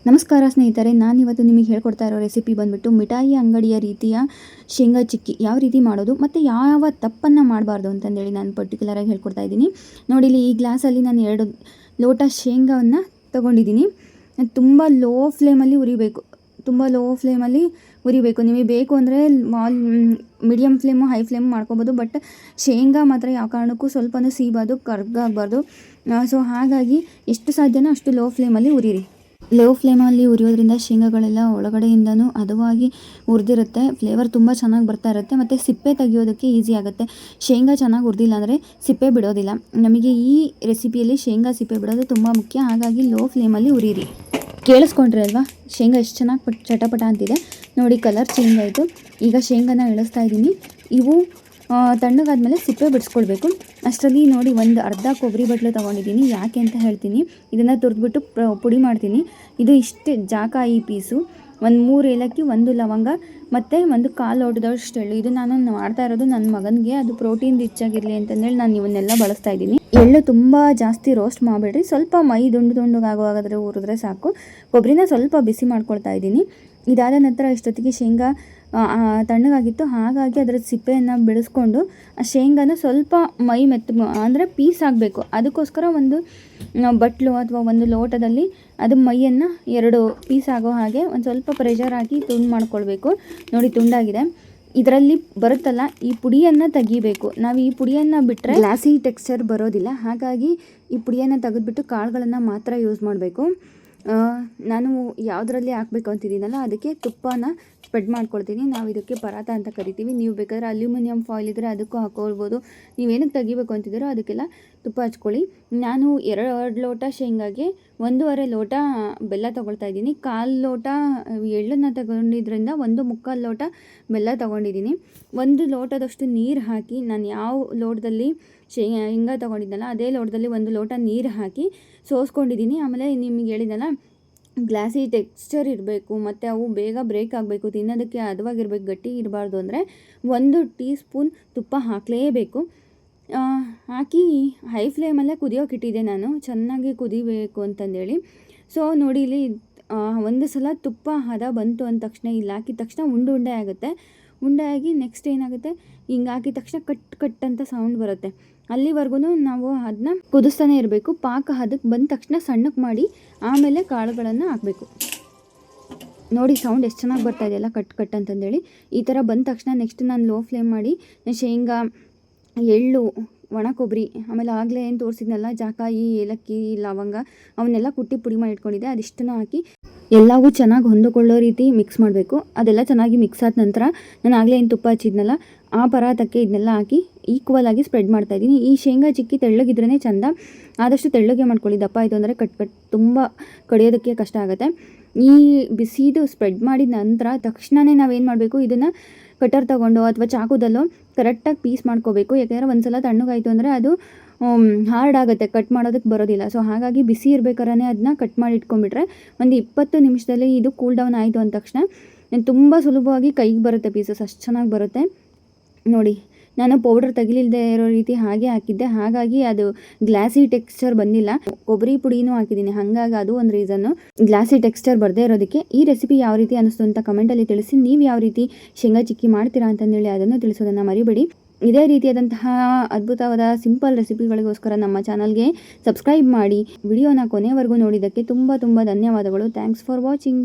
ನಮಸ್ಕಾರ ಸ್ನೇಹಿತರೆ, ನಾನಿವತ್ತು ನಿಮಗೆ ಹೇಳ್ಕೊಡ್ತಾ ಇರೋ ರೆಸಿಪಿ ಬಂದುಬಿಟ್ಟು ಮಿಠಾಯಿ ಅಂಗಡಿಯ ರೀತಿಯ ಶೇಂಗಾ ಚಿಕ್ಕಿ ಯಾವ ರೀತಿ ಮಾಡೋದು ಮತ್ತು ಯಾವ ತಪ್ಪನ್ನು ಮಾಡಬಾರ್ದು ಅಂತಂದೇಳಿ ನಾನು ಪರ್ಟಿಕ್ಯುಲರಾಗಿ ಹೇಳ್ಕೊಡ್ತಾ ಇದ್ದೀನಿ. ನೋಡಿ, ಇಲ್ಲಿ ಈ ಗ್ಲಾಸಲ್ಲಿ ನಾನು 2 ಲೋಟ ಶೇಂಗಾವನ್ನು ತೊಗೊಂಡಿದ್ದೀನಿ. ತುಂಬ ಲೋ ಫ್ಲೇಮಲ್ಲಿ ಉರಿಬೇಕು. ನಿಮಗೆ ಬೇಕು ಅಂದರೆ ಮೀಡಿಯಮ್ ಫ್ಲೇಮು ಹೈ ಫ್ಲೇಮ್ ಮಾಡ್ಕೊಬೋದು. ಬಟ್ ಶೇಂಗಾ ಮಾತ್ರ ಯಾವ ಕಾರಣಕ್ಕೂ ಸ್ವಲ್ಪನೂ ಸೀಬಾರ್ದು, ಕರ್ಗಾಗಬಾರ್ದು. ಸೊ ಹಾಗಾಗಿ ಎಷ್ಟು ಸಾಧ್ಯನೋ ಅಷ್ಟು ಲೋ ಫ್ಲೇಮಲ್ಲಿ ಉರಿರಿ. ಲೋ ಫ್ಲೇಮಲ್ಲಿ ಉರಿಯೋದ್ರಿಂದ ಶೇಂಗಾಗಳೆಲ್ಲ ಒಳಗಡೆಯಿಂದನೂ ಹದವಾಗಿ ಹುರಿದಿರುತ್ತೆ. ಫ್ಲೇವರ್ ತುಂಬ ಚೆನ್ನಾಗಿ ಬರ್ತಾ ಇರುತ್ತೆ ಮತ್ತು ಸಿಪ್ಪೆ ತೆಗಿಯೋದಕ್ಕೆ ಈಸಿ ಆಗುತ್ತೆ. ಶೇಂಗಾ ಚೆನ್ನಾಗಿ ಹುರಿದಿಲ್ಲ ಅಂದರೆ ಸಿಪ್ಪೆ ಬಿಡೋದಿಲ್ಲ. ನಮಗೆ ಈ ರೆಸಿಪಿಯಲ್ಲಿ ಶೇಂಗಾ ಸಿಪ್ಪೆ ಬಿಡೋದು ತುಂಬ ಮುಖ್ಯ. ಹಾಗಾಗಿ ಲೋ ಫ್ಲೇಮಲ್ಲಿ ಉರಿಯಿರಿ. ಕೇಳಿಸ್ಕೊಂಡ್ರಿ ಅಲ್ವಾ, ಶೇಂಗಾ ಎಷ್ಟು ಚೆನ್ನಾಗಿ ಚಟಪಟ ಅಂತಿದೆ. ನೋಡಿ, ಕಲರ್ ಚೇಂಜ್ ಆಯಿತು. ಈಗ ಶೇಂಗಾನ ಇಳಿಸ್ತಾ ಇದ್ದೀನಿ. ಇವು ತಣ್ಣಗಾದ್ಮೇಲೆ ಸಿಪ್ಪೆ ಬಿಡಿಸ್ಕೊಳ್ಬೇಕು. ಅಷ್ಟರಲ್ಲಿ ನೋಡಿ, ಒಂದು ಅರ್ಧ ಕೊಬ್ಬರಿ ಬಟ್ಲು ತೊಗೊಂಡಿದ್ದೀನಿ. ಯಾಕೆ ಅಂತ ಹೇಳ್ತೀನಿ. ಇದನ್ನು ತುರಿದ್ಬಿಟ್ಟು ಪುಡಿ ಮಾಡ್ತೀನಿ. ಇದು ಇಷ್ಟು ಜಾಕಾಯಿ ಪೀಸು, ಒಂದು 3 ಏಲಕ್ಕಿ, 1 ಲವಂಗ ಮತ್ತು 1/4 ಲೋಟದಷ್ಟು ಎಳ್ಳು. ಇದು ನಾನು ಮಾಡ್ತಾ ಇರೋದು ನನ್ನ ಮಗನಿಗೆ, ಅದು ಪ್ರೋಟೀನ್ ರಿಚ್ ಆಗಿರಲಿ ಅಂತಂದೇಳಿ ನಾನು ಇವನ್ನೆಲ್ಲ ಬಳಸ್ತಾ ಇದ್ದೀನಿ. ಎಳ್ಳು ತುಂಬ ಜಾಸ್ತಿ ರೋಸ್ಟ್ ಮಾಡಬೇಡ್ರಿ, ಸ್ವಲ್ಪ ಮೈ ದುಂಡುಗಾಗುವಾಗಾದರೆ ಹುರಿದ್ರೆ ಸಾಕು. ಕೊಬ್ಬರಿನ ಸ್ವಲ್ಪ ಬಿಸಿ ಮಾಡ್ಕೊಳ್ತಾ ಇದ್ದೀನಿ. ಇದಾದ ನಂತರ ಇಷ್ಟೊತ್ತಿಗೆ ಶೇಂಗಾ ತಣ್ಣಗಾಗಿತ್ತು. ಹಾಗಾಗಿ ಅದರ ಸಿಪ್ಪೆಯನ್ನು ಬಿಡಿಸ್ಕೊಂಡು ಆ ಶೇಂಗಾನ ಸ್ವಲ್ಪ ಮೈ ಅಂದರೆ ಪೀಸ್ ಆಗಬೇಕು. ಅದಕ್ಕೋಸ್ಕರ ಒಂದು ಬಟ್ಲು ಅಥವಾ ಒಂದು ಲೋಟದಲ್ಲಿ ಅದು ಮೈಯನ್ನು 2 ಪೀಸ್ ಆಗೋ ಹಾಗೆ ಒಂದು ಸ್ವಲ್ಪ ಪ್ರೆಷರ್ ಹಾಕಿ ತುಂಡು ಮಾಡ್ಕೊಳ್ಬೇಕು. ನೋಡಿ, ತುಂಡಾಗಿದೆ. ಇದರಲ್ಲಿ ಬರುತ್ತಲ್ಲ, ಈ ಪುಡಿಯನ್ನು ತೆಗಿಬೇಕು. ನಾವು ಈ ಪುಡಿಯನ್ನು ಬಿಟ್ಟರೆ ಗ್ಲಾಸಿ ಟೆಕ್ಸ್ಚರ್ ಬರೋದಿಲ್ಲ. ಹಾಗಾಗಿ ಈ ಪುಡಿಯನ್ನು ತೆಗೆದುಬಿಟ್ಟು ಕಾಳುಗಳನ್ನು ಮಾತ್ರ ಯೂಸ್ ಮಾಡಬೇಕು. ನಾನು ಯಾವುದರಲ್ಲಿ ಹಾಕಬೇಕು ಅಂತಿದ್ದೀನಲ್ಲ, ಅದಕ್ಕೆ ತುಪ್ಪನ ಸ್ಪ್ರೆಡ್ ಮಾಡ್ಕೊಳ್ತೀನಿ. ನಾವು ಇದಕ್ಕೆ ಪರಾತ ಅಂತ ಕರಿತೀವಿ. ನೀವು ಬೇಕಾದರೆ ಅಲ್ಯೂಮಿನಿಯಂ ಫಾಯಿಲ್ ಇದ್ದರೆ ಅದಕ್ಕೂ ಹಾಕೊಳ್ಬೋದು. ನೀವೇನಕ್ಕೆ ತೆಗಿಬೇಕು ಅಂತಿದ್ದೀರೋ ಅದಕ್ಕೆಲ್ಲ ತುಪ್ಪ ಹಚ್ಕೊಳ್ಳಿ. ನಾನು 2 ಲೋಟ ಶೇಂಗಾಗೆ 1.5 ಲೋಟ ಬೆಲ್ಲ ತೊಗೊಳ್ತಾ ಇದ್ದೀನಿ. 1/4 ಲೋಟ ಎಳ್ಳನ್ನು ತಗೊಂಡಿದ್ದರಿಂದ 1/4 ಲೋಟ ಬೆಲ್ಲ ತೊಗೊಂಡಿದ್ದೀನಿ. 1 ಲೋಟದಷ್ಟು ನೀರು ಹಾಕಿ, ನಾನು ಯಾವ ಲೋಟದಲ್ಲಿ ಶೇಂಗಾ ತೊಗೊಂಡಿದ್ದಲ್ಲ ಅದೇ ಲೋಟದಲ್ಲಿ 1 ಲೋಟ ನೀರು ಹಾಕಿ ಸೋಸ್ಕೊಂಡಿದ್ದೀನಿ. ಆಮೇಲೆ ನಿಮಗೆ ಹೇಳಿದಲ್ಲ, ಗ್ಲಾಸಿ ಟೆಕ್ಸ್ಚರ್ ಇರಬೇಕು ಮತ್ತು ಅವು ಬೇಗ ಬ್ರೇಕ್ ಆಗಬೇಕು, ತಿನ್ನೋದಕ್ಕೆ ಹದವಾಗಿರ್ಬೇಕು, ಗಟ್ಟಿ ಇರಬಾರ್ದು ಅಂದರೆ 1 ಟೀ ಸ್ಪೂನ್ ತುಪ್ಪ ಹಾಕಲೇಬೇಕು. ಹಾಕಿ ಹೈ ಫ್ಲೇಮಲ್ಲೇ ಕುದಿಯೋಕೆ ಇಟ್ಟಿದ್ದೆ ನಾನು, ಚೆನ್ನಾಗಿ ಕುದಿಬೇಕು ಅಂತಂದೇಳಿ. ಸೊ ನೋಡಿ, ಇಲ್ಲಿ ಒಂದು ಸಲ ತುಪ್ಪ ಹದ ಬಂತು ಅಂದ ತಕ್ಷಣ ಇಲ್ಲಿ ಹಾಕಿದ ತಕ್ಷಣ ಉಂಡೆ ಆಗುತ್ತೆ. ಉಂಡೆ ಆಗಿ ನೆಕ್ಸ್ಟ್ ಏನಾಗುತ್ತೆ, ಹಿಂಗೆ ಹಾಕಿದ ತಕ್ಷಣ ಕಟ್ ಅಂತ ಸೌಂಡ್ ಬರುತ್ತೆ. ಅಲ್ಲಿವರೆಗೂ ನಾವು ಅದನ್ನ ಕುದಿಸ್ತಾನೆ ಇರಬೇಕು. ಪಾಕ ಹದಕ್ಕೆ ಬಂದ ತಕ್ಷಣ ಸಣ್ಣಕ್ಕೆ ಮಾಡಿ ಆಮೇಲೆ ಕಾಳುಗಳನ್ನು ಹಾಕಬೇಕು. ನೋಡಿ, ಸೌಂಡ್ ಎಷ್ಟು ಚೆನ್ನಾಗಿ ಬರ್ತಾ ಇದೆಯಲ್ಲ, ಕಟ್ ಅಂತಂದೇಳಿ. ಈ ಥರ ಬಂದ ತಕ್ಷಣ ನೆಕ್ಸ್ಟ್ ನಾನು ಲೋ ಫ್ಲೇಮ್ ಮಾಡಿ ಶೇಂಗಾ, ಎಳ್ಳು, ಒಣ ಕೊಬ್ಬರಿ, ಆಮೇಲೆ ಆಗಲೇ ಏನು ತೋರಿಸಿದ್ನಲ್ಲ ಜಾಕಾಯಿ, ಏಲಕ್ಕಿ, ಲವಂಗ, ಅವನ್ನೆಲ್ಲ ಕುಟ್ಟಿ ಪುಡಿ ಮಾಡಿ ಇಟ್ಕೊಂಡಿದ್ದೆ, ಅದಿಷ್ಟನ್ನು ಹಾಕಿ ಎಲ್ಲವೂ ಚೆನ್ನಾಗಿ ಹೊಂದಿಕೊಳ್ಳೋ ರೀತಿ ಮಿಕ್ಸ್ ಮಾಡಬೇಕು. ಅದೆಲ್ಲ ಚೆನ್ನಾಗಿ ಮಿಕ್ಸ್ ಆದ ನಂತರ ನಾನು ಆಗಲೇ ಏನು ತುಪ್ಪ ಹಚ್ಚಿದ್ನಲ್ಲ ಆ ಪರಾತಕ್ಕೆ ಇದನ್ನೆಲ್ಲ ಹಾಕಿ ಈಕ್ವಲ್ ಆಗಿ ಸ್ಪ್ರೆಡ್ ಮಾಡ್ತಾಯಿದ್ದೀನಿ. ಈ ಶೇಂಗಾ ಚಿಕ್ಕಿ ತೆಳ್ಳಗಿದ್ರೇ ಚೆಂದ. ಆದಷ್ಟು ತೆಳ್ಳಗೆ ಮಾಡ್ಕೊಳ್ಳಿ. ದಪ್ಪ ಆಯಿತು ಅಂದರೆ ತುಂಬ ಕಡಿಯೋದಕ್ಕೆ ಕಷ್ಟ ಆಗುತ್ತೆ. ಈ ಬಿಸಿದು ಸ್ಪ್ರೆಡ್ ಮಾಡಿದ ನಂತರ ತಕ್ಷಣವೇ ನಾವೇನು ಮಾಡಬೇಕು, ಇದನ್ನು ಕಟರ್ ತೊಗೊಂಡು ಅಥವಾ ಚಾಕುದಲ್ಲೋ ಕರೆಕ್ಟಾಗಿ ಪೀಸ್ ಮಾಡ್ಕೋಬೇಕು. ಯಾಕೆಂದರೆ ಒಂದು ಸಲ ತಣ್ಣಗಾಯಿತು ಅಂದರೆ ಅದು ಹಾರ್ಡ್ ಆಗುತ್ತೆ, ಕಟ್ ಮಾಡೋದಕ್ಕೆ ಬರೋದಿಲ್ಲ. ಸೊ ಹಾಗಾಗಿ ಬಿಸಿ ಇರಬೇಕಾದ್ರೆ ಅದನ್ನ ಕಟ್ ಮಾಡಿ ಇಟ್ಕೊಂಡ್ಬಿಟ್ರೆ ಒಂದು 20 ನಿಮಿಷದಲ್ಲಿ ಇದು ಕೂಲ್ ಡೌನ್ ಆಯಿತು ಅಂದ ತಕ್ಷಣ ತುಂಬ ಸುಲಭವಾಗಿ ಕೈಗೆ ಬರುತ್ತೆ, ಪೀಸಸ್ ಅಷ್ಟು ಚೆನ್ನಾಗಿ ಬರುತ್ತೆ. ನೋಡಿ, ನಾನು ಪೌಡರ್ ತೆಗಿಲಿಲ್ಲದೆ ಇರೋ ರೀತಿ ಹಾಗೆ ಹಾಕಿದ್ದೆ, ಹಾಗಾಗಿ ಅದು ಗ್ಲಾಸಿ ಟೆಕ್ಸ್ಚರ್ ಬಂದಿಲ್ಲ. ಕೊಬ್ಬರಿ ಪುಡಿನೂ ಹಾಕಿದ್ದೀನಿ, ಹಾಗಾಗಿ ಅದು ಒಂದು ರೀಸನ್ನು ಗ್ಲಾಸಿ ಟೆಕ್ಸ್ಚರ್ ಬರದೇ ಇರೋದಕ್ಕೆ. ಈ ರೆಸಿಪಿ ಯಾವ ರೀತಿ ಅನ್ನಿಸ್ತು ಅಂತ ಕಮೆಂಟಲ್ಲಿ ತಿಳಿಸಿ. ನೀವು ಯಾವ ರೀತಿ ಶೇಂಗಾ ಚಿಕ್ಕಿ ಮಾಡ್ತೀರಾ ಅಂತಂದೇಳಿ ಅದನ್ನು ತಿಳಿಸೋದನ್ನು ಮರಿಬೇಡಿ. ಇದೇ ರೀತಿಯಾದಂತಹ ಅದ್ಭುತವಾದ ಸಿಂಪಲ್ ರೆಸಿಪಿಗಳಿಗೋಸ್ಕರ ನಮ್ಮ ಚಾನಲ್ಗೆ ಸಬ್ಸ್ಕ್ರೈಬ್ ಮಾಡಿ. ವಿಡಿಯೋನ ಕೊನೆವರೆಗೂ ನೋಡಿದ್ದಕ್ಕೆ ತುಂಬ ಧನ್ಯವಾದಗಳು. Thanks for watching.